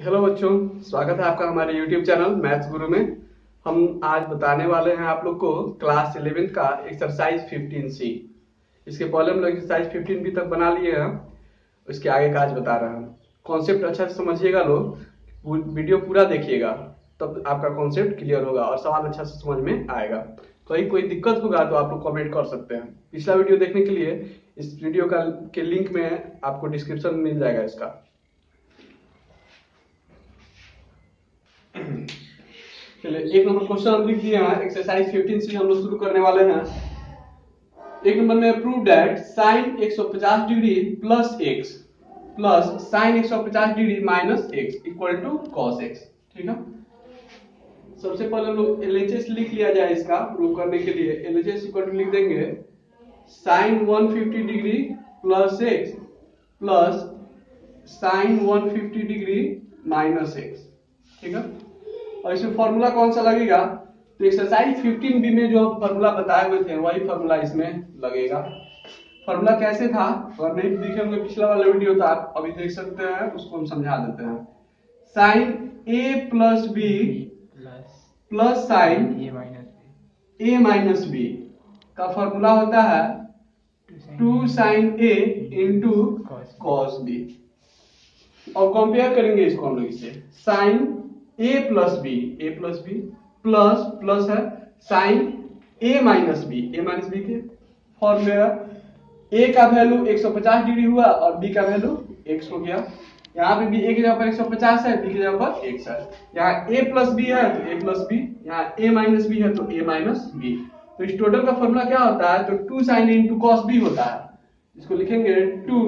Hello बच्चों, स्वागत है आपका हमारे YouTube चैनल मैथ्स गुरु में। हम आज बताने वाले हैं आप लोग को क्लास 11 का एक्सरसाइज 15C। इसके पहले हम लोग एक्सरसाइज 15B तक बना लिए हैं, उसके आगे का आज बता रहे हैं। कॉन्सेप्ट अच्छा से समझिएगा लोग, वीडियो पूरा देखिएगा, तब आपका कॉन्सेप्ट क्लियर होगा और सवाल अच्छा से समझ में आएगा। कहीं कोई दिक्कत होगा तो आप लोग कमेंट कर सकते हैं। पिछला वीडियो देखने के लिए इस वीडियो के लिंक में आपको डिस्क्रिप्शन में मिल जाएगा इसका। चलिए, एक नंबर क्वेश्चन हम लिख दिए हैं। एक्सरसाइज 15 हम लोग शुरू करने वाले हैं। एक नंबर में prove that sine 150 degree plus x plus sine 150 degree minus x equal to cos x. ठीक है, सबसे पहले हम लोग एलएचएस लिख लिया जाए। इसका प्रूव करने के लिए एलएचएस इक्वल टू लिख देंगे sine 150 degree plus x plus sine 150 degree minus x. ठीक है, और इसमें फॉर्मूला कौन सा लगेगा? तो एक्सरसाइज 15B में जो फॉर्मूला बताए हुए थे वही फॉर्मूला इसमें लगेगा। फॉर्मूला कैसे था? और नहीं देखे होंगे, पिछला वाला वीडियो था, आप अभी देख सकते हैं, उसको हम समझा देते हैं। Sine a plus b plus sine a minus b का फॉर्मूला होता है 2 sine a into cos b. और कंपेयर करेंगे इसको हम लोग इससे, sine a plus b plus plus है साइन a माइनस बी के फॉर्मूला। a का वैल्यू 150 डिग्री हुआ और b का वैल्यू x हो गया। यहाँ पे भी a की जगह पर 150 है, b की जगह पर x है। यहाँ a प्लस बी है तो a प्लस बी, यहाँ a माइनस बी है तो a माइनस बी। तो इस टोटल का फॉर्मूला क्या होता है? तो 2 sine a into cos b होता है। इसको लिखेंगे 2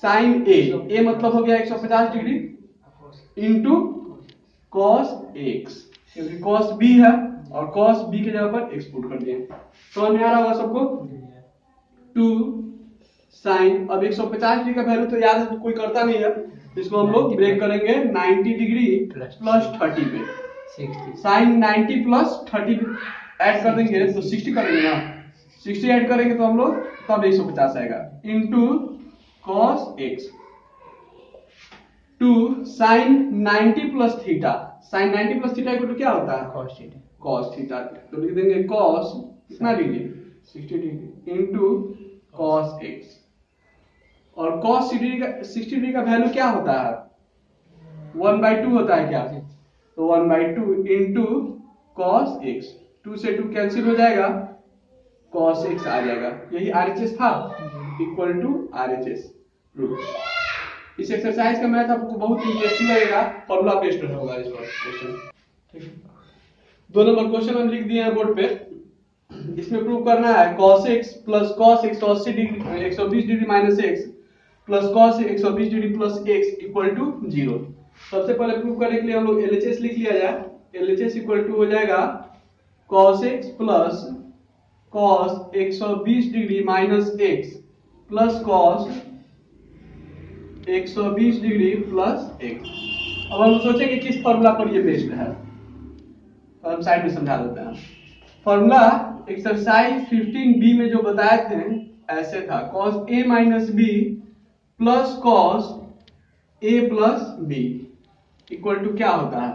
साइन a मतलब हो गया 150 डिग्री इंटू कॉस एक्स, क्योंकि कॉस बी है और कॉस बी के जगह पर एक्स पुट कर दिए। तो हमें आ रहा होगा सबको 2 साइन, अब 150 डिग्री का वैल्यू तो याद है, तो कोई करता नहीं है, इसको हम लोग ब्रेक करेंगे 90 डिग्री प्लस 30 पे। साइन 90 प्लस 30 ऐड कर देंगे तो 60 करेंगे ना, 60 ऐड करेंगे तो हम लोग तब 150 आएगा into cos x. 2 sine 90 plus theta, sine 90 plus theta equal to क्या होता है? Cos theta. तो लिख देंगे कॉस कितना degree? 60 degree into cos x. और कॉस 60 डिग्री का वैल्यू क्या होता है? 1/2 होता है क्या? तो 1/2 इंटू कॉस एक्स। 2 से 2 कैंसिल हो जाएगा, कॉस एक्स आ जाएगा। यही आरएचएस था, इक्वल टू आरएचएस। इस एक्सरसाइज का मैथ आपको बहुत इंटरेस्टिंग लगेगा, फॉर्मूला बेस्ड होगा इस पर क्वेश्चन। ठीक है, 2 नंबर क्वेश्चन हम लिख दिए हैं बोर्ड पे। इसमें प्रूव करना है cos x plus cos 180 degree 120 degree minus x plus cos 120 degree plus x equal to 0। सबसे पहले प्रूव करने के लिए हम लोग एलएचएस लिख लिया जाए। एलएचएस इक्वल टू हो जाएगा cos x plus cos 120 degree minus x plus cos 120 degree plus x। अब हम सोचेंगे किस फॉर्मूला पर ये बेस्ड है, तो हम साइड में समझा देते हैं। फॉर्मूला एक्सरसाइज 15B में जो बताए थे ऐसे था, cos a minus b plus cos a plus b equal to क्या होता है?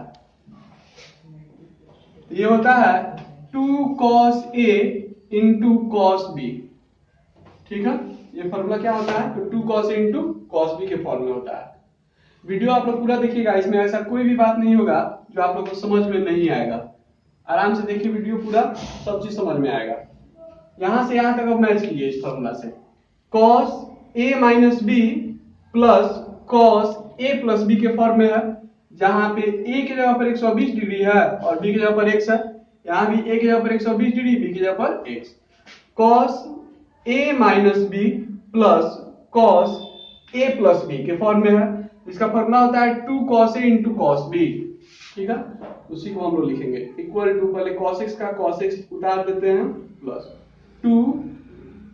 ये होता है 2 cos a into cos b। ठीक है, ये फॉर्मूला क्या होता है? तो 2 cos a into cos b के फॉर्मूला होता है। वीडियो आप लोग पूरा देखिएगा, इसमें ऐसा कोई भी बात नहीं होगा जो आप लोग को समझ में नहीं आएगा। आराम से देखिए वीडियो पूरा, सब चीज समझ में आएगा। यहां से यहां तक अब मैच कीजिए इस फॉर्मूला से। cos a minus b plus cos a plus b के फॉर्म में है, जहां पे a की जगह पर 120 डिग्री है और b की जगह पर x है। यहां भी a की जगह पर 120 डिग्री, b की जगह पर x। cos a minus b plus cos a plus b के फॉर्म में है। इसका फॉर्मूला होता है 2 cos a into cos b। ठीक है, उसी को हम लोग लिखेंगे इक्वल टू, पहले cos x का cos x उतार देते हैं प्लस 2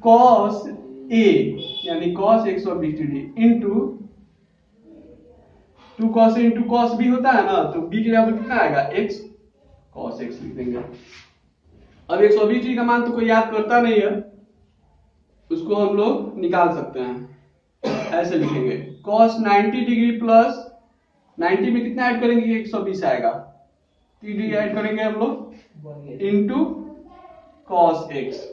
cos a यानी cos 120 degree into 2 cos a into cos b होता है ना, तो b की जगह पर कितना आएगा? x, cos x लिख देंगे। अब 120 डिग्री का मान तो कोई याद करता नहीं है, उसको हम लोग निकाल सकते हैं। ऐसे लिखेंगे cos 90 डिग्री प्लस 90 में कितना ऐड करेंगे, 120 आएगा। 3 डिग्री ऐड करेंगे हम लोग into cos x.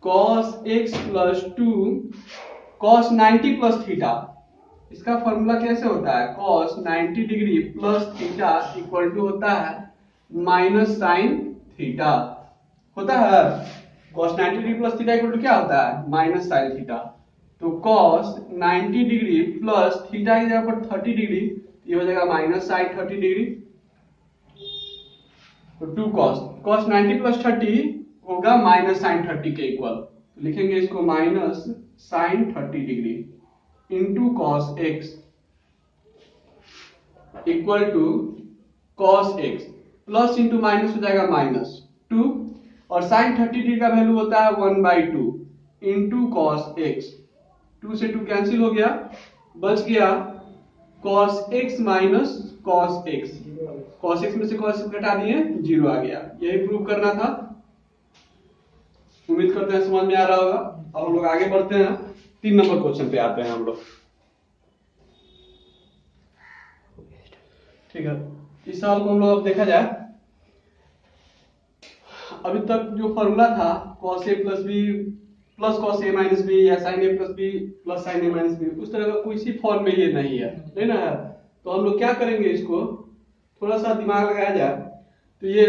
Cos x plus 2 cos 90 plus theta, इसका फॉर्मूला कैसे होता है, cos 90 degree plus theta equal to होता है माइनस साइन थीटा, होता है। Cos 90 degree plus theta equal to क्या होता है, माइनस साइन थीटा। तो कॉस 90 डिग्री प्लस थीटा की जगह पर 30 डिग्री, ये हो जाएगा माइनस साइन 30 डिग्री। तो 2 कॉस 90 प्लस 30 होगा माइनस साइन 30 के इक्वल, तो लिखेंगे इसको minus sine 30 degree into cos x equal to cos x, plus into minus हो जाएगा माइनस 2, और साइन 30 डिग्री का वैल्यू होता है 1/2 इंटू कॉस एक्स। 2 से 2 कैंसिल हो गया, बच गया cos x minus cos x. Cos x में से कॉस घटा दिए, 0 आ गया। यही प्रूव करना था। उम्मीद करते हैं समझ में आ रहा होगा। अब हम लोग आगे बढ़ते हैं, 3 नंबर क्वेश्चन पे आते हैं हम लोग। ठीक है, इस सवाल को हम लोग अब देखा जाए। अभी तक जो फॉर्मूला था cos a plus b plus cos a minus b या sin a plus b plus sin a minus b, उस तरह का कोई सी फॉर्म में ये नहीं है, नहीं ना है। तो हम लोग क्या करेंगे, इसको थोड़ा सा दिमाग लगाया जाए तो ये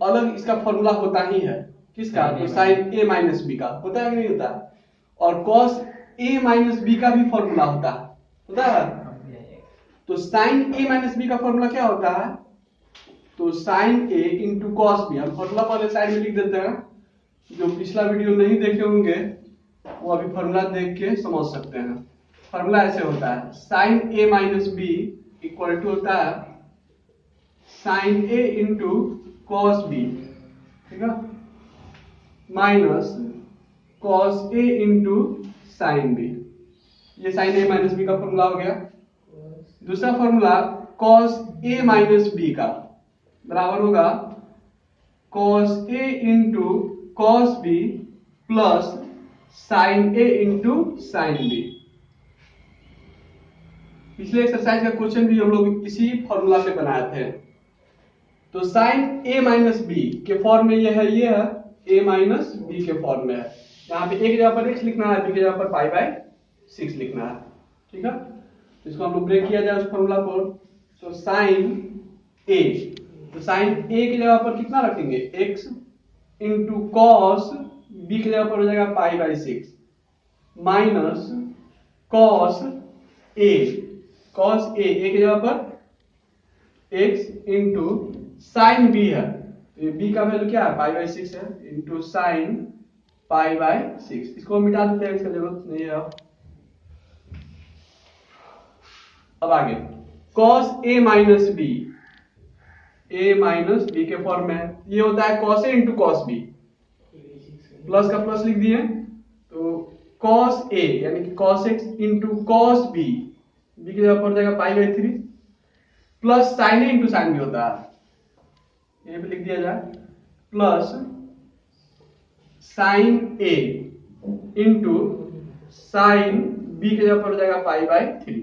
अलग इसका फॉर्मूला होता ही है। किसका, तो sin a माइनस बी का होता है कि नहीं होता, और cos a माइनस बी का भी फॉर्मूला होता है। तो sin a माइनस बी का फॉर्मूला क्या होता है, तो sin a into cos b. हम फॉर्मूला पहले साइड में लिख देते हैं, जो पिछला वीडियो नहीं देखे होंगे वो अभी फॉर्मूला देख के समझ सकते हैं। फॉर्मूला ऐसे होता है, sin a minus b equal to होता है sin a into cos b, ठीक है, minus cos a into sine b. ये sin a माइनस बी का फॉर्मूला हो गया। दूसरा formula cos a minus b का बराबर होगा cos a into cos B plus sine a into sine b. पिछले एक्सरसाइज का क्वेश्चन भी हम लोग इसी फॉर्मूला से बनाए थे। तो साइन a माइनस बी के फॉर्म में ये है a माइनस बी के फॉर्म में है। यहाँ पे a की जगह पर x लिखना है, b की जगह पर π/6 लिखना है, ठीक है। तो इसको हम लोग ब्रेक किया जाए उस फॉर्मूला पर। तो साइन a, तो साइन a की जगह पर कितना रखेंगे, x इंटू कॉस b की जगह पर हो जाएगा π/6 माइनस कॉस a की जगह पर x इंटू साइन b है, तो b का वैल्यू क्या है, π/6 है, इंटू साइन π/6। इसको मिटा देते हैं, इसका जरूरत नहीं है। अब आगे cos a minus B, a minus B के फॉर्म में है, ये होता है cos a into cos B, plus का प्लस लिख दिए। तो cos a यानी कि cos x into cos B, B की जगह पर जाएगा π/3 plus sin a into sine B होता है, ये भी लिख दिया जाए, plus sin a into sine B की जगह पर हो जाएगा π/3।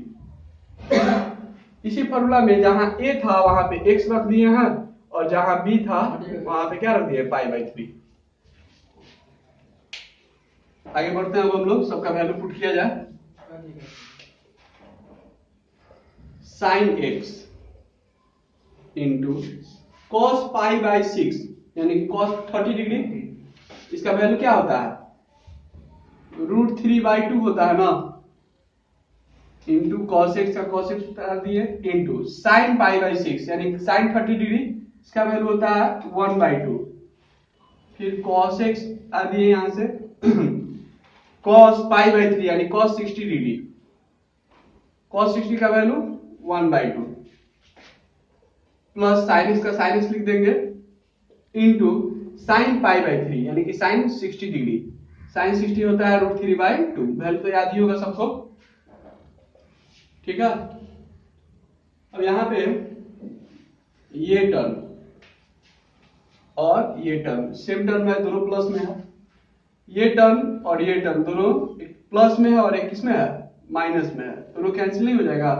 इसी फॉर्मूला में जहां a था वहां पे x रख दिए हैं, और जहां b था वहां पे क्या रख दिए, π/3। आगे बढ़ते हैं, अब हम लोग सबका वैल्यू पुट किया जाए। sin x इंटू cos π/6 यानी कि cos 30 डिग्री, इसका वैल्यू क्या होता है, √3/2 होता है ना, इंटू cos x का cos x उतार दिए, इंटू sin π/6 यानी sin 30 डिग्री, इसका वैल्यू होता है 1/2, फिर cos x आ दिए यहां से cos π/3 यानी cos 60 डिग्री, cos 60 का वैल्यू 1/2 प्लस sin x का sin x लिख देंगे, इंटू sin π/3 यानी कि sin 60 डिग्री, sin 60 होता है √3/2। वैल्यू तो याद ही होगा सबको, ठीक है। अब यहां पे ये टर्म और ये टर्म सेम टर्म है, दोनों प्लस में है। ये टर्म और ये टर्म दोनों प्लस में है और एक किसमें है, माइनस में है, दोनों कैंसिल नहीं हो जाएगा,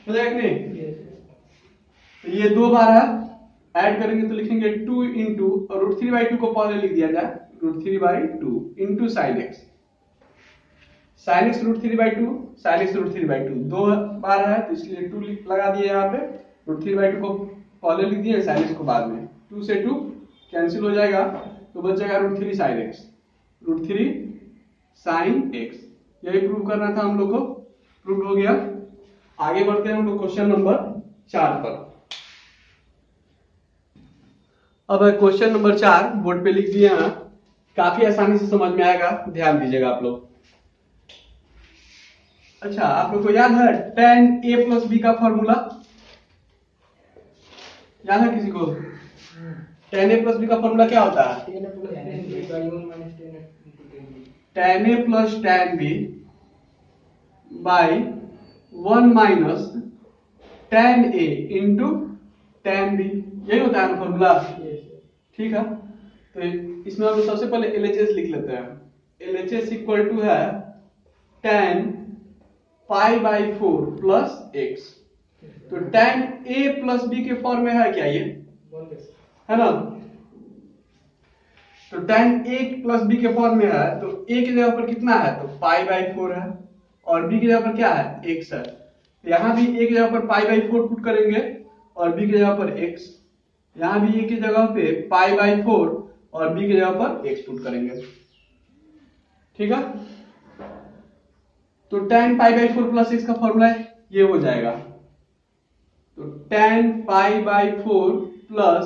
हो जाएगा कि नहीं? तो ये 2 बार है, ऐड करेंगे तो लिखेंगे 2 इंटू √3/2 को पहले लिख दिया जाए √3/2 into sine x, sine x √3/2, sine x √3/2 2 बार है तो इसलिए 2 लगा दिए यहाँ पे, √3/2 को पहले लिख दिए, साइन एक्स को बाद में, 2 से 2 कैंसिल हो जाएगा तो बच जाएगा √3 साइन एक्स, √3 साइन एक्स। यही प्रूव करना था हम लोग को, प्रूव हो गया। आगे बढ़ते हैं हम लोग क्वेश्चन नंबर 4 पर। अब क्वेश्चन नंबर 4 बोर्ड पे लिख दिए हैं, काफी आसानी से समझ में आएगा, ध्यान दीजिएगा आप लोग। अच्छा, आप लोग को याद है tan a प्लस बी का फॉर्मूला, याद है किसी को? tan a प्लस बी का फॉर्मूला क्या होता है? tan a plus tan b by 1 minus tan a into tan b, यही होता है ना फॉर्मूला? ठीक है, तो इसमें हम सबसे पहले LHS लिख लेते हैं। LHS इक्वल टू है tan π/4 प्लस x, तो tan a प्लस b के फॉर्म में है क्या ये, है ना? तो tan a प्लस b के फॉर्म में है तो a की जगह पर कितना है, तो π/4 है, और b की जगह पर क्या है, x है, यहाँ भी a की जगह पर π/4 पुट करेंगे और b की जगह पर x, यहाँ भी a की जगह पे π/4 और b की जगह पर x पुट करेंगे, ठीक है? तो tan π/4 प्लस x का फॉर्मूला ये हो जाएगा, तो tan π/4 plus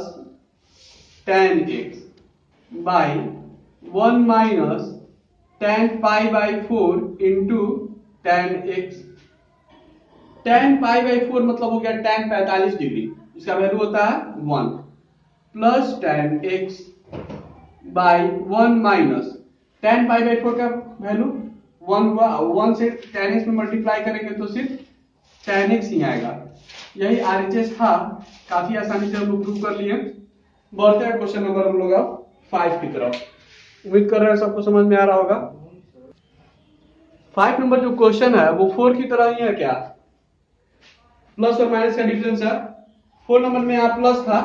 tan x by 1 minus tan π/4 into tan x। tan π/4 मतलब हो गया tan 45 डिग्री, इसका वैल्यू होता है 1, plus tan x by 1 minus tan π/4 का वैल्यू 1 हुआ, 1 से tan x में मल्टीप्लाई करेंगे तो सिर्फ tan x ही आएगा। यही RHS था, काफी आसानी से हम लोग प्रूव कर लिए। बढ़ते हैं क्वेश्चन नंबर हम लोग 5 की तरफ। उम्मीद कर रहे हैं सबको समझ में आ रहा होगा। 5 नंबर जो क्वेश्चन है वो 4 की तरह ही है क्या, प्लस और माइनस का डिफरेंस है। 4 नंबर में यहाँ प्लस था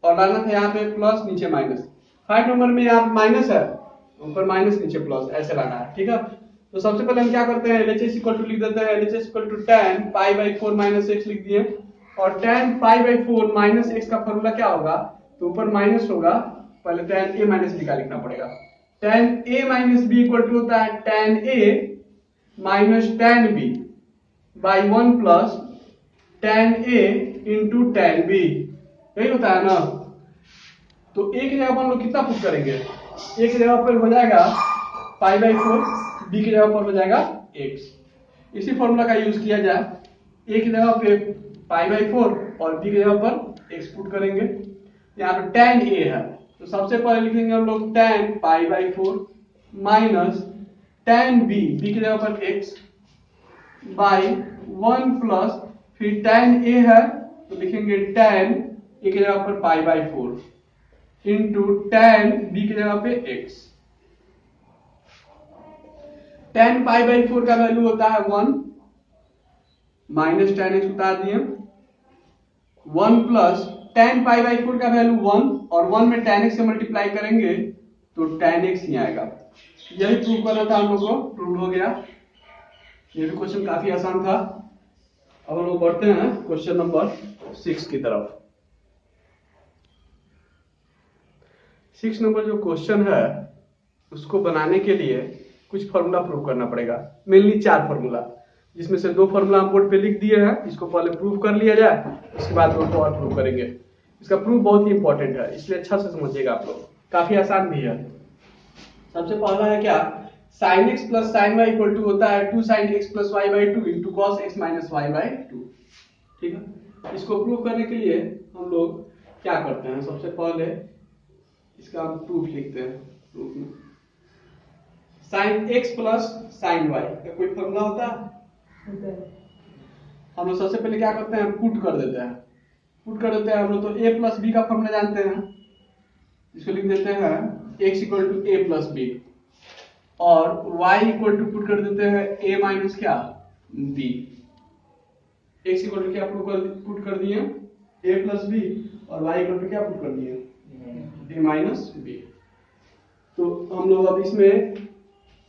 और डालना था यहाँ पे प्लस नीचे माइनस, 5 नंबर में यहाँ माइनस है ऊपर माइनस नीचे प्लस, ऐसे लाना है, ठीक है? तो सबसे पहले हम क्या करते हैं, LHS इक्वल टू लिख देते हैं, LHS equal to tan π/4 minus x लिख दिए, और tan π/4 माइनस x का फॉर्मूला क्या होगा, तो ऊपर माइनस होगा, पहले tan a माइनस b का लिखना पड़ेगा। tan a माइनस b इक्वल टू होता है tan a माइनस tan b by 1 plus tan a into tan b, यही होता है ना? तो a की जगह पर हम लोग कितना पुट करेंगे, a की जगह पर हो जाएगा π/4, b की जगह पर हो जाएगा x। इसी फॉर्मूला का यूज किया जाए, a की जगह पे π/4 और b की जगह पर x पुट करेंगे। यहाँ पे tan a है तो सबसे पहले लिखेंगे हम लोग tan π/4 minus tan b, b की जगह पर x बाई 1 प्लस फिर tan a है तो लिखेंगे tan a की जगह पर π/4 इंटू tan b की जगह पे x। tan π/4 का वैल्यू होता है 1 माइनस tan x उतार दिए, 1 प्लस tan π/4 का वैल्यू 1 और 1 में tan x से मल्टीप्लाई करेंगे तो tan x ही आएगा। यही प्रूव करना था हम लोग को, प्रूव हो गया। ये भी क्वेश्चन काफी आसान था। अब हम लोग बढ़ते हैं क्वेश्चन नंबर 6 की तरफ। 6 नंबर जो क्वेश्चन है उसको बनाने के लिए कुछ फॉर्मूला प्रूव करना पड़ेगा, मेनली 4 फॉर्मूला, जिसमें से 2 फॉर्मूला हम बोर्ड पे लिख दिए हैं। इसको पहले प्रूव कर लिया जाए, उसके बाद 2 और प्रूव करेंगे। इसका प्रूफ बहुत ही इंपॉर्टेंट है, इसलिए अच्छा से समझिएगा आप लोग, काफी आसान भी है। सबसे पहला है क्या, sin x plus sin y equal to होता है 2 sin x प्लस y/2 into cos x minus y/2, ठीक है? इसको प्रूव करने के लिए हम लोग क्या करते हैं, सबसे पहले इसका हम प्रूफ लिखते हैं। प्रूफ में sin x plus sin y का कोई फॉर्मूला होता है? हम लोग सबसे पहले क्या करते हैं, पुट कर देते हैं। पुट कर देते हैं हम लोग तो a प्लस b का फॉर्मूला जानते हैं, इसको लिख देते हैं x equal to a plus b, और y इक्वल टू पुट कर देते हैं a माइनस क्या b। x इक्वल टू क्या पुट कर दिए a प्लस b और y इक्वल टू क्या पुट कर दिए a माइनस b। तो हम लोग अब इसमें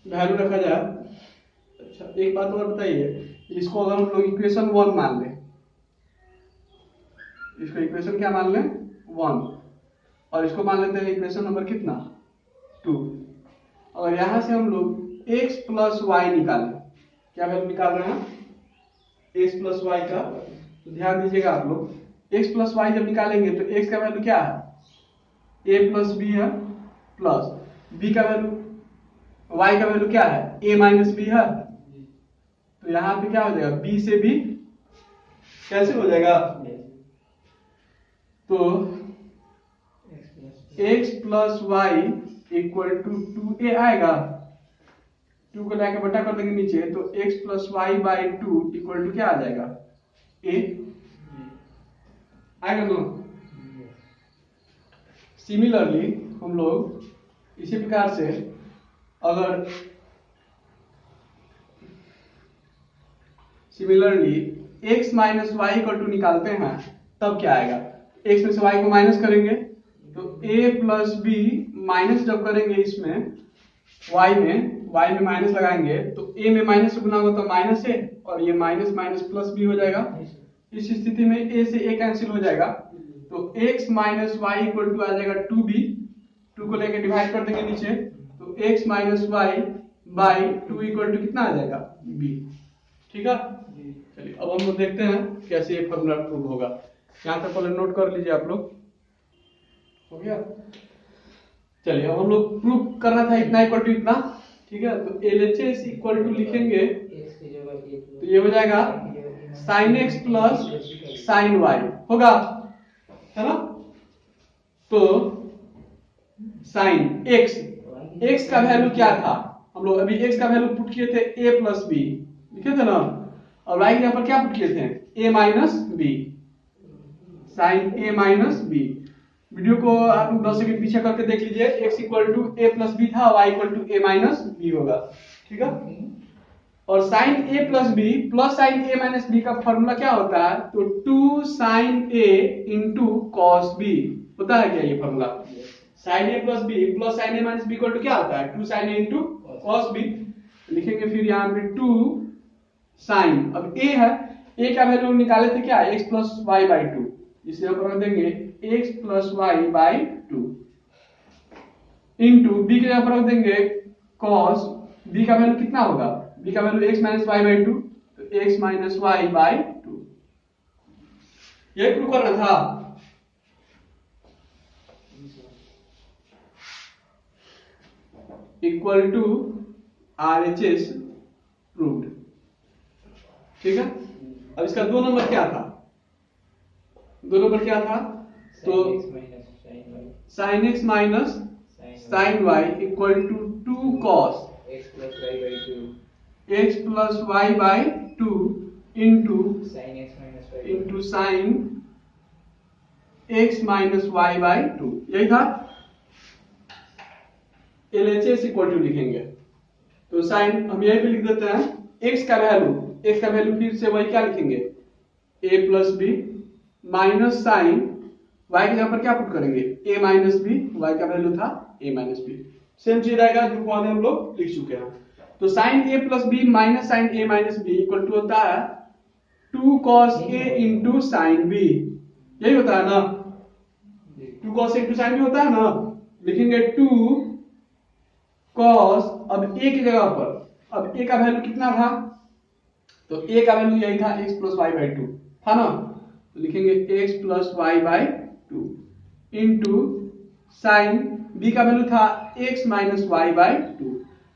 वैल्यू रखा जाए। अच्छा एक बात और बताइए, इसको अगर हम लोग इक्वेशन 1 मान लें, इसको इक्वेशन क्या मान लें 1, और इसको मान लेते हैं इक्वेशन नंबर कितना 2। और यहां से हम लोग x प्लस वाई निकालें, क्या वैल्यू निकाल रहे हैं x प्लस वाई का। तो ध्यान दीजिएगा आप लोग, x प्लस वाई जब निकालेंगे तो x का वैल्यू क्या है a प्लस बी है, प्लस b का वैल्यू y का वैल्यू क्या है a माइनस बी है। तो यहाँ पे क्या हो जाएगा b से b कैसे हो जाएगा, तो x plus y equal to 2a आएगा, 2 को लाके बटा कर देंगे नीचे, तो x plus y by 2 equal to क्या आ जाएगा a आएगा ना। सिमिलरली हम लोग इसी प्रकार से अगर x minus Y equal to निकालते हैं तब क्या आएगा, x में से y को माइनस करेंगे तो a प्लस बी माइनस जब करेंगे इसमें y में माइनस लगाएंगे तो a में माइनस से गुना होगा तो माइनस a, और ये माइनस माइनस प्लस b हो जाएगा। इस स्थिति में a से a कैंसिल हो जाएगा, तो x minus Y equal to आ जाएगा 2b, 2 को लेकर डिवाइड कर देंगे नीचे, तो x minus y by 2 equal to कितना आ जाएगा b। ठीक है, चलिए अब हम लोग देखते हैं कैसे ये फॉर्मूला प्रूव होगा। यहाँ तक पहले नोट कर लीजिए आप लोग, हो गया। चलिए अब हम लोग प्रूव करना था इतना इक्वल टू इतना, ठीक है। तो LHS इक्वल टू लिखेंगे तो ये हो जाएगा sin x plus sin y होगा, है ना। तो sin x का वैल्यू क्या था, हम लोग अभी x का वैल्यू पुट किए थे a प्लस बी लिखे थे ना, और y के यहाँ पर क्या पुट किए थे a minus b, sine a minus b. Video को आप 10 सेकंड पीछे करके देख लीजिए, x equal to a plus b था, y equal to a minus b होगा, ठीक है। और sine a plus b plus sine a minus b का फॉर्मूला क्या होता है, तो 2 sine a into cos b होता है क्या ये formula. Sine a plus b plus sine a minus b equal to क्या होता है 2 sine a into cos b. लिखेंगे फिर यहाँ पे 2 साइन, अब a है, a का वैल्यू निकाले थे क्या x प्लस वाई बाई 2, इसे हम रख देंगे x plus y by 2 into b के यहाँ पर रख देंगे cos, b का वैल्यू कितना होगा, b का value x minus y by 2, तो x माइनस वाई बाई 2। यही प्रूव करना था। इक्वल टू RHS प्रूव्ड, ठीक है। अब इसका 2 नंबर क्या था, 2 नंबर क्या था, तो sin x minus sin y equal to 2 cos x plus y by 2 into sin x minus y by 2, यही था। LHS इक्वल टू लिखेंगे तो साइन हम यही पे लिख देते हैं, x का वैल्यू फिर से वही क्या लिखेंगे a plus b minus sine y के जगह पर क्या पुट करेंगे a माइनस बी, y का वैल्यू था a माइनस बी, सेम चीज रहेगा जो पहले हम लोग लिख चुके हैं। तो sine a plus b minus sine a minus b equal to होता है 2 cos a into sine b, यही होता है ना, 2 cos a into sine b होता है ना। लिखेंगे 2 cos, अब a की जगह पर अब a का वैल्यू कितना था, तो a का वैल्यू यही था x प्लस वाई बाई 2 था ना, तो लिखेंगे x plus y by 2 into sine b का वैल्यू था x माइनस वाई बाई 2,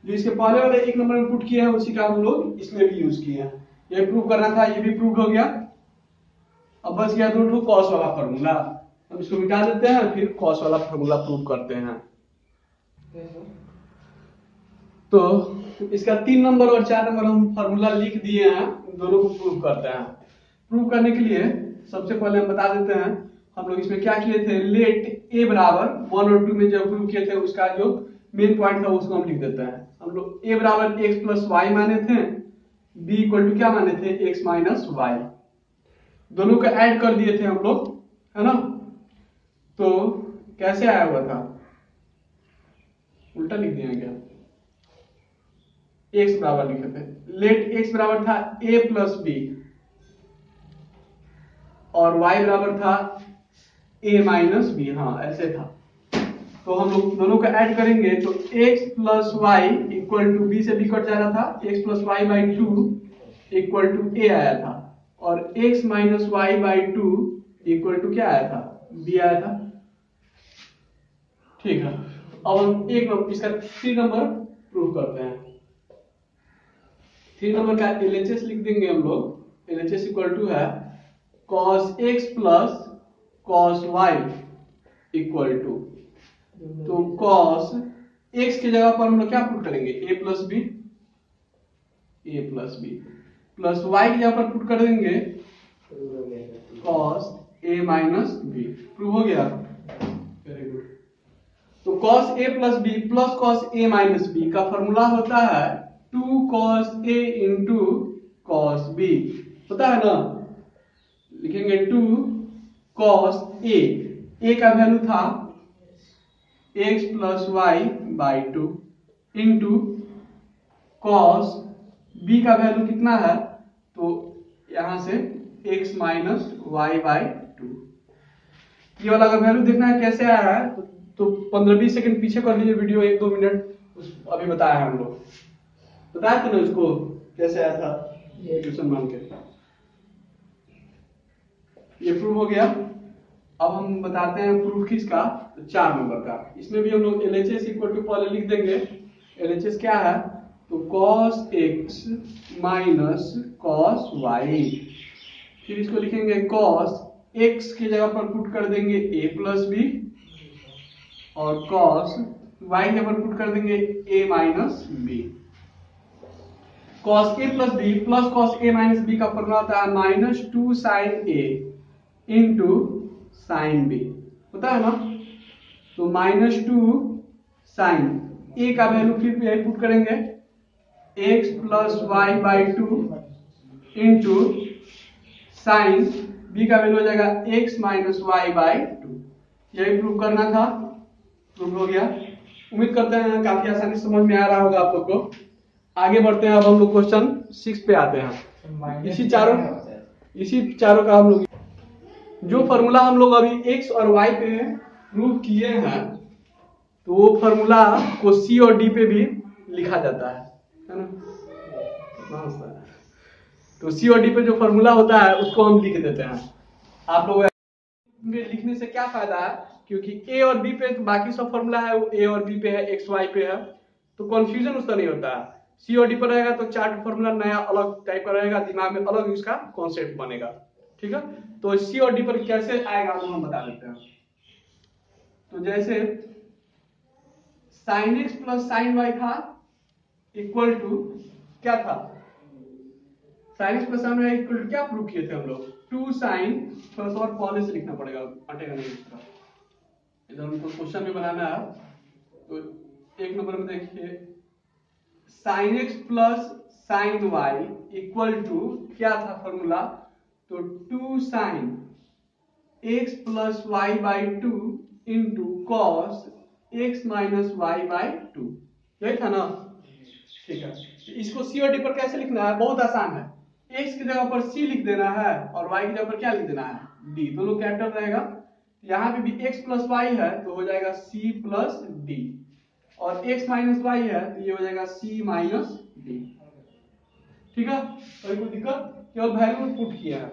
जो इसके पहले वाले 1 नंबर में पुट किए हैं उसी का हम लोग इसमें भी यूज किए हैं। ये प्रूव करना था, ये भी प्रूव हो गया। अब बच गया 2 कॉस वाला फॉर्मूला, हम इसको मिटा देते हैं फिर कॉस वाला फॉर्मूला प्रूव करते हैं। तो इसका 3 नंबर और 4 नंबर हम फॉर्मूला लिख दिए हैं, दोनों को प्रूव करते हैं। प्रूव करने के लिए सबसे पहले हम बता देते हैं हम लोग इसमें क्या किए थे, लेट a बराबर 1 और 2 में जब प्रूव किए थे उसका जो मेन पॉइंट था उसको हम लिख देते हैं। हम लोग a बराबर x प्लस वाई माने थे, b इक्वल टू क्या माने थे, x माइनस वाई। दोनों को ऐड कर दिए थे हम लोग, है ना। तो कैसे आया हुआ था, उल्टा लिख दिया क्या, x बराबर लिखे थे, लेट x बराबर था a प्लस बी और y बराबर था a माइनस बी। हाँ ऐसे था। तो हम लोग दोनों को ऐड करेंगे तो x plus y equal to b से बी कट जा रहा था, x plus y by two equal to a आया था, और x minus y by two equal to क्या आया था, b आया था। ठीक है, अब हम एक नंबर इसका 3 नंबर प्रूव करते हैं। 3 नंबर का LHS लिख देंगे हम लोग। LHS इक्वल टू है cos x plus cos y equal to, तो cos x की जगह पर हम लोग क्या पुट करेंगे, a plus b plus y की जगह पर पुट कर देंगे cos a minus b. Prove हो गया, वेरी गुड। तो cos a plus b plus cos a minus b का फॉर्मूला होता है 2 cos a into cos b, होता है ना। लिखेंगे 2 cos a का वैल्यू था x plus y by two into cos b का वैल्यू कितना है, तो यहां से x minus y by two. ये वाला अगर वैल्यू देखना है कैसे आया है तो 15-20 सेकंड पीछे कर लीजिए वीडियो, 1-2 मिनट अभी बताया हम लोग, बताया थे ना उसको कैसे आया था ट्यूशन मान के। ये प्रूव हो गया। अब हम बताते हैं प्रूफ किसका, 4 नंबर का। इसमें भी हम लोग LHS इक्वल टू पहले लिख देंगे। LHS क्या है, तो cos x minus cos y, फिर इसको लिखेंगे cos x की जगह पर पुट कर देंगे a प्लस बी और cos y की जगह पर पुट कर देंगे a minus b. cos a plus b plus cos a minus b का फॉर्मूला होता है minus 2 sine a into sine B, होता है ना। तो माइनस 2 साइन ए का वैल्यू फिर यही पुट करेंगे x plus y by two into sine b का वैल्यू हो जाएगा x minus y by two. यही प्रूव करना था, प्रूव हो गया। उम्मीद करते हैं काफी आसानी समझ में आ रहा होगा आप लोग को। आगे बढ़ते हैं, अब हम लोग क्वेश्चन 6 पे आते हैं। इसी चारों का हम लोग जो फॉर्मूला हम लोग अभी x और y पे प्रूव किए हैं, तो वो फॉर्मूला को c और d पे भी लिखा जाता है ना। तो c और d पे जो फॉर्मूला होता है उसको हम लिख देते हैं। आप लोग लिखने से क्या फायदा है, क्योंकि a और b पे तो बाकी सब फॉर्मूला है वो a और b पे है, x y पे है, तो कंफ्यूजन उसका नहीं होता है। c और d पर रहेगा तो चार्ट फॉर्मूला नया अलग टाइप का रहेगा, दिमाग में अलग इसका कॉन्सेप्ट बनेगा। ठीक है, तो c और d पर कैसे आएगा वो हम बता देते हैं। तो जैसे sin x plus sin y था इक्वल टू क्या था, sin x plus sin y equal to क्या प्रूव किए थे हम लोग, 2 sin, थोड़ा सा और पहले से लिखना पड़ेगा, अटेगा नहीं इस तरह, इधर हमको क्वेश्चन में बनाना है। तो 1 नंबर में देखिए sin x plus sin y equal to क्या था फॉर्मूला, तो 2 sin x plus y by two into cos x minus y by two, यही था ना। ठीक है, इसको c और d पर कैसे लिखना है, बहुत आसान है। x की जगह पर c लिख देना है और y की जगह पर क्या लिख देना है, d, दोनों कैपिटल रहेगा। यहाँ पे भी x प्लस वाई है तो हो जाएगा c प्लस d, और x माइनस वाई है तो ये हो जाएगा c माइनस d। ठीक है, कोई दिक्कत, केवल वैल्यू पुट किया है,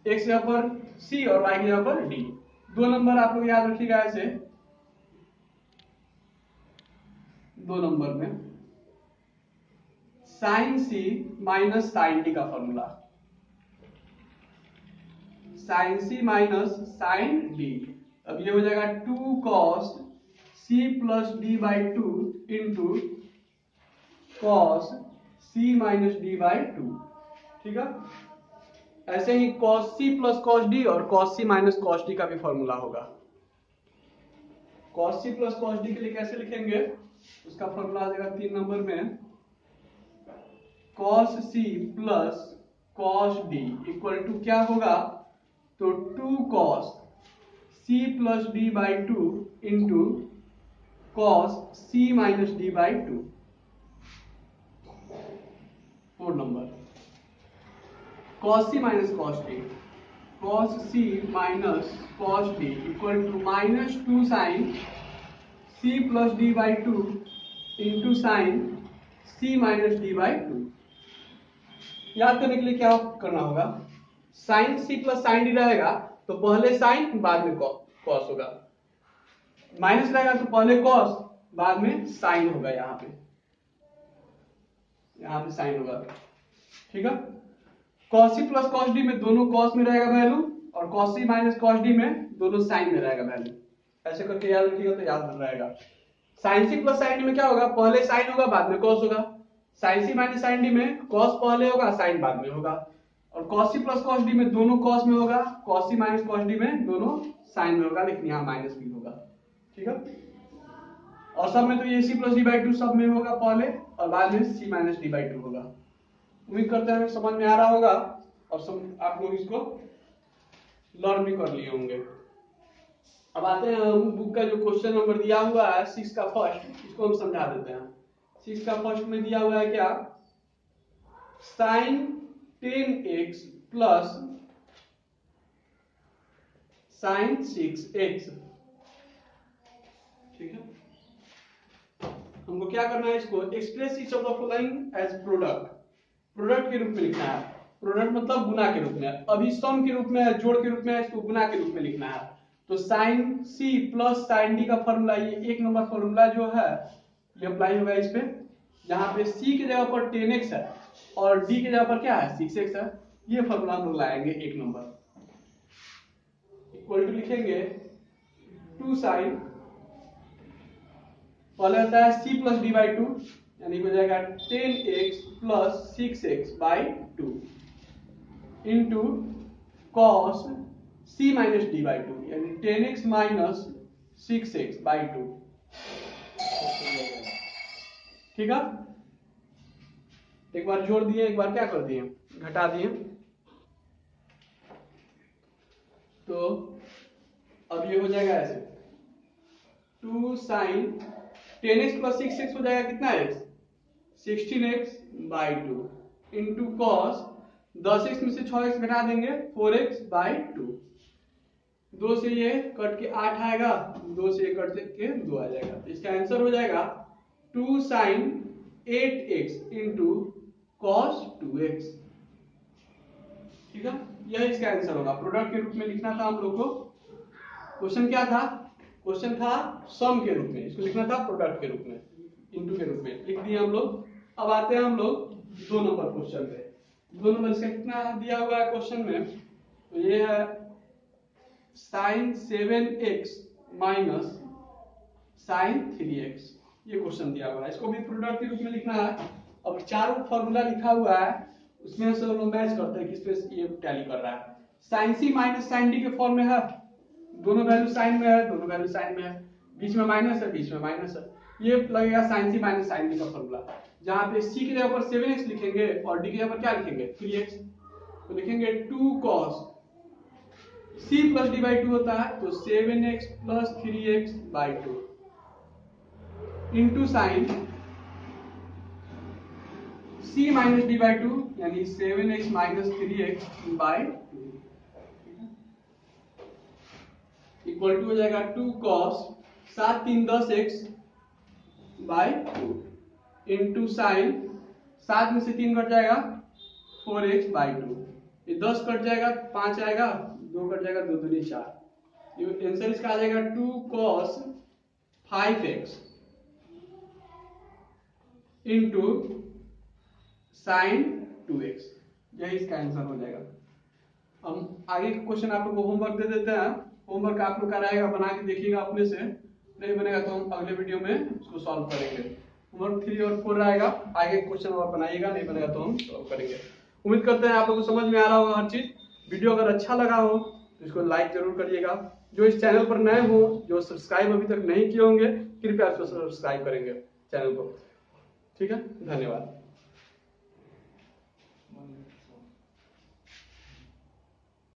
x की जगह पर c और y की जगह पर d। 2 नंबर आप लोग याद रखिएगा ऐसे। 2 नंबर में sine c minus sine d का formula, sine c minus sine d, अब ये हो जाएगा 2 cos c plus d by two into cos c minus d by two. ठीक है, ऐसे ही cos c plus cos d और cos c minus cos d का भी फॉर्मूला होगा। cos c plus cos d के लिए कैसे लिखेंगे, उसका फॉर्मूला आ जाएगा 3 नंबर में cos c plus cos d equal to क्या होगा, तो 2 cos c plus d by 2 into cos c minus d by 2। 4 number cos c minus cos d, cos c minus cos d equal to minus 2 sine c plus d by 2 into sine c minus d by 2। याद करने के लिए क्या करना होगा, sine C plus sine D रहेगा तो पहले साइन बाद में कॉस होगा, माइनस रहेगा तो पहले कॉस बाद में साइन होगा, यहाँ पे साइन होगा। ठीक है, cos C plus cos D में दोनों कॉस में रहेगा वैल्यू और cos C minus cos D में दोनों साइन में रहेगा वैल्यू। ऐसे करके याद रखिएगा तो याद रहेगा। Sine C plus sine D में क्या होगा, पहले साइन होगा बाद में कॉस होगा। Sine C minus sine D में कॉस पहले होगा साइन बाद में होगा। और cos C plus cos D में दोनों कॉस में होगा, cos C minus cos D में दोनों साइन में होगा, लेकिन यहाँ माइनस भी होगा। ठीक है, और सब में तो ये सी प्लस डी बाई 2 सब में होगा पहले और बाद में सी माइनस डी बाई 2 होगा। उम्मीद करते हैं समझ में आ रहा होगा और आप लोग इसको लर्न भी कर लिए होंगे। अब आते हैं हम बुक का जो क्वेश्चन नंबर दिया हुआ है 6 का फर्स्ट, इसको हम समझा देते हैं। 6 का फर्स्ट में दिया हुआ है क्या, sign 10x plus sign 6x। ठीक है, हमको क्या करना है, इसको express each of the following as product के रूप में लिखना है। प्रोडक्ट मतलब गुना के रूप में, अभी सम के रूप में है, जोड़ के रूप में है, इसको गुना के रूप में लिखना है। तो sine C plus sine D का फॉर्मूला, ये 1 नंबर फॉर्मूला जो है ये अप्लाई होगा इस पे, जहां पे c की जगह पर 10x है और d की जगह पर क्या है 6x है। ये फॉर्मूला हम लोग लाएंगे 1 नंबर, इक्वल टू लिखेंगे 2 साइन, पहले होता है c प्लस डी बाई 2 यानी हो जाएगा 10x plus 6x by 2 into cos c minus D by 2 यानी 10x माइनस 6x बाई 2। ठीक है, एक बार जोड़ दिए, एक बार क्या कर दिए, घटा दिए। तो अब ये हो जाएगा ऐसे 2 साइन 10x प्लस 6x हो जाएगा कितना x, 16x by 2 into cos 10x में से 6x घटा देंगे 4x बाई 2। 2 से ये कट के 8 आएगा, 2 से ये कट के 2 आ जाएगा। तो इसका आंसर हो जाएगा 2 sign 8x into cos 2x। ठीक है, यह इसका आंसर होगा। प्रोडक्ट के रूप में लिखना था हम लोग को, क्वेश्चन क्या था, क्वेश्चन था सम के रूप में, इसको लिखना था प्रोडक्ट के रूप में, इनटू के रूप में लिख दिए हम लोग। अब आते हैं हम लोग 2 नंबर क्वेश्चन पे। 2 नंबर इसका कितना दिया हुआ है क्वेश्चन में, तो ये है sign 7x minus sign 3x, ये क्वेश्चन दिया हुआ है, इसको भी प्रोडक्ट के रूप में लिखना है। अब चारों फॉर्मूला लिखा हुआ है, उसमें से हम मैच करते हैं किस पे ये टैली कर रहा है। Sign C minus sine D के फॉर्म में है, दोनों वैल्यू साइन में है, दोनों वैल्यू साइन में है, बीच में माइनस है, बीच में माइनस है, ये लगेगा sign C minus sine D का फॉर्मूला। जहां पे सी की जगह पर 7x लिखेंगे और डी की जगह पर क्या लिखेंगे 3x, तो लिखेंगे 2 cos c plus D by 2 होता है, तो 7x plus 3x by 2 into sine c minus D by 2 यानी 7x minus 3x by 2 equal to हो जाएगा 2 cos 7 3 10x by 2 into sign 7 में से 3 कट जाएगा 4x बाई 2, ये 10 कट जाएगा 5 आएगा, 2 कट जाएगा 2 दूनी 4, ये आंसर इसका आ जाएगा 2 cos 5x into sine 2x, यही इसका आंसर हो जाएगा। हम आगे के क्वेश्चन आप लोग को होमवर्क दे देते हैं, होमवर्क आप लोग का रहेगा, बना के देखिएगा अपने से, नहीं बनेगा तो हम अगले वीडियो में उसको सॉल्व करेंगे। होमवर्क 3 और 4 रहेगा, आगे क्वेश्चन और बनाइएगा, नहीं बनेगा तो हम सॉल्व करेंगे। उम्मीद करते हैं आप लोगों को समझ में आ रहा होगा हर चीज। वीडियो अगर अच्छा लगा हो तो इसको लाइक जरूर करिएगा। जो इस चैनल पर नए हो, जो सब्सक्राइब अभी तक नहीं किए होंगे, कृपया इसको सब्सक्राइब करेंगे। चैनल को। ठीक है, धन्यवाद।